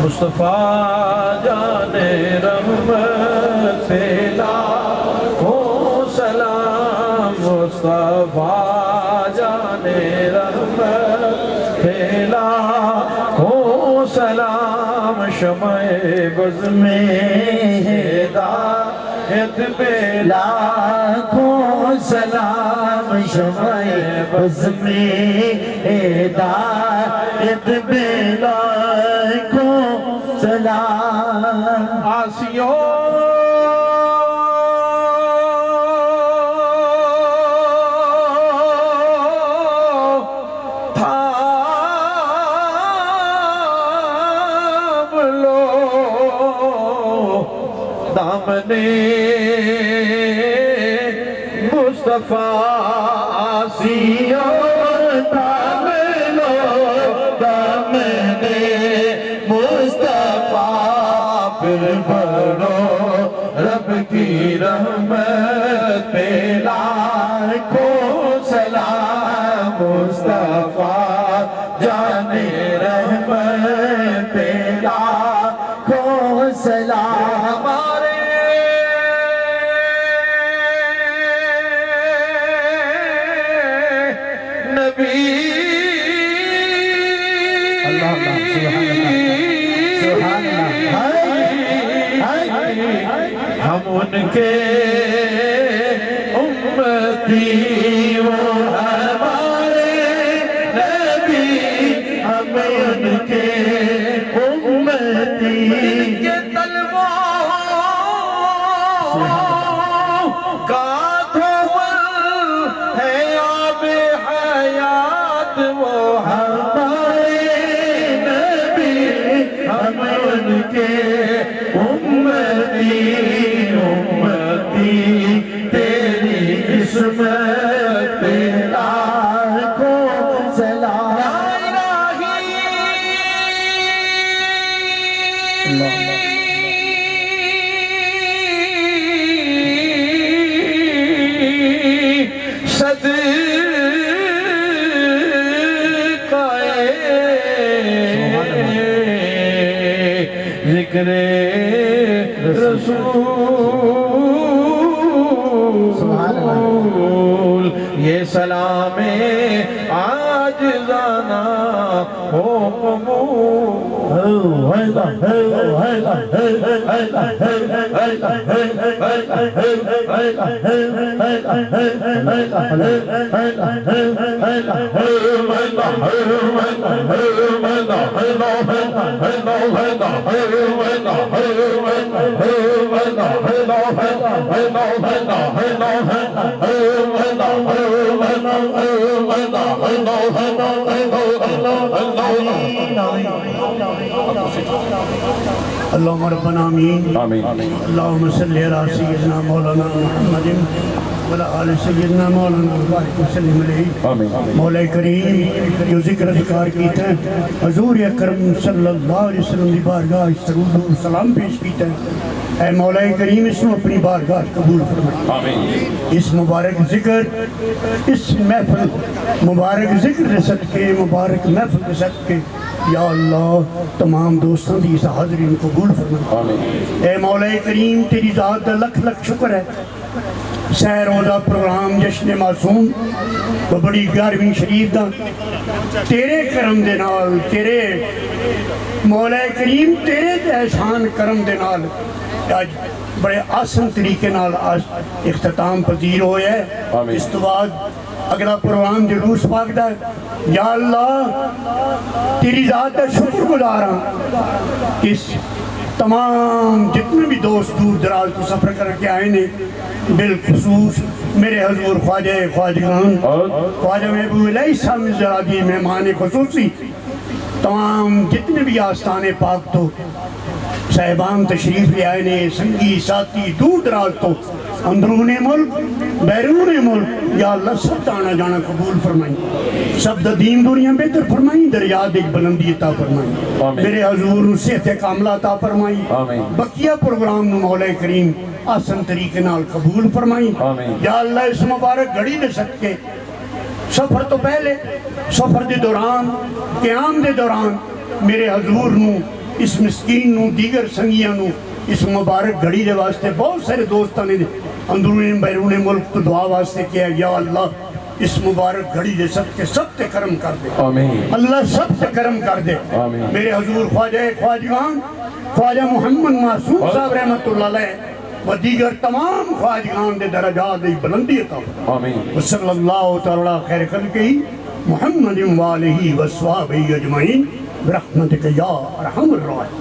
مصطفیٰ جان رحمت پہ لاکھوں سلام مصطفیٰ جان رحمت پہ لاکھوں سلام شمع بز میں ہدایت پہ لاکھوں سلام شمع بز میں ہدایت پہ لاکھوں سلام آسیوں دامنے مصطفیٰ آسیوں دامنے مصطفیٰ پھر بڑھو رب کی رحمت پہ لاکھوں سلام مصطفیٰ جان رحمت پہ لاکھوں سلام ہم ان کے امتی وہ ہمارے نبی ہم ان کے امتی ان کے تلووں کا دھول ہے آب حیات وہ ہمارے نبی ہم ان کے تیری قسمت پہ لاکھوں سلام صدقہ ذکر رسول یہ سلام عاجزانہ ہو قبول اللہم ربنا آمین اللہم صلی علی سیدنا مولانا محمد وعلی آل سیدنا مولانا بارک وسلم علیہ مولا کریم جو ذکر اذکار کیتے ہیں حضور اکرم صلی اللہ علیہ وسلم دی بارگاہ درود و سلام پیش کیتے ہیں اے مولا کریم اس کو اپنی بارگاہ قبول فرمائے اس مبارک ذکر اس محفل مبارک ذکر دے صدقے مبارک محفل دے صدقے یا اللہ تمام دوستان دی اس حاضرین قبول فرمائے اے مولا کریم تیری ذات دا لکھ لکھ شکر ہے سہ روزہ پروگرام جشن معصوم بڑی 11ویں شریف دا تیرے کرم دے نال تیرے مولا کریم تیرے احسان کرم دے نال آج بڑے آسن طریقے نال آج اختتام پذیر ہویا ہے اس تو بعد اگلا پروگرام جلوس پاک دا یا اللہ تیری ذات کا شکر گزارا اس تمام جتنے بھی دوست دور دراز کو سفر کر کے آئے نے بالخصوص میرے حضور خواجہ خواجگان خواجہ محبوب علیہ السلام زرادی مہمان خصوصی تمام جتنے بھی آستان پاک تو صاحبان تشریف لے آئے نے سنگی ساتھی دور دراز تو اندرون ملک بیرون ملک یا اللہ سب آنا جانا قبول فرمائیں سب دین دنیا بہتر فرمائیں دریاد ایک بلندی عطا فرمائیں میرے حضور صحت کاملہ عطا فرمائیں بقیہ پروگرام نو مولا کریم آسن طریقے نال قبول فرمائیں یا اللہ اس مبارک گھڑی دے سکتے سفر تو پہلے سفر دے دوران قیام دے دوران میرے حضور نو اس مسکین نو دیگر سنگیاں نو اس مبارک گھڑی دے واسطے بہت سارے دوستاں نے اندرون بیرون ملک تو دعا واسطے کیا یا اللہ اس مبارک گھڑی دے سب تے کرم کر دے آمین اللہ سب تے کرم کر دے آمین میرے حضور خواجگان خواجہ محمد معصوم صاحب رحمت اللہ علیہ و دیگر تمام خواجگان دے درجات دی بلندی عطا فرما آمین وصلی اللہ تعالی خیر خلقہ محمد والہ وصحبہ اجمعین برحمتک یا ارحم الراحمین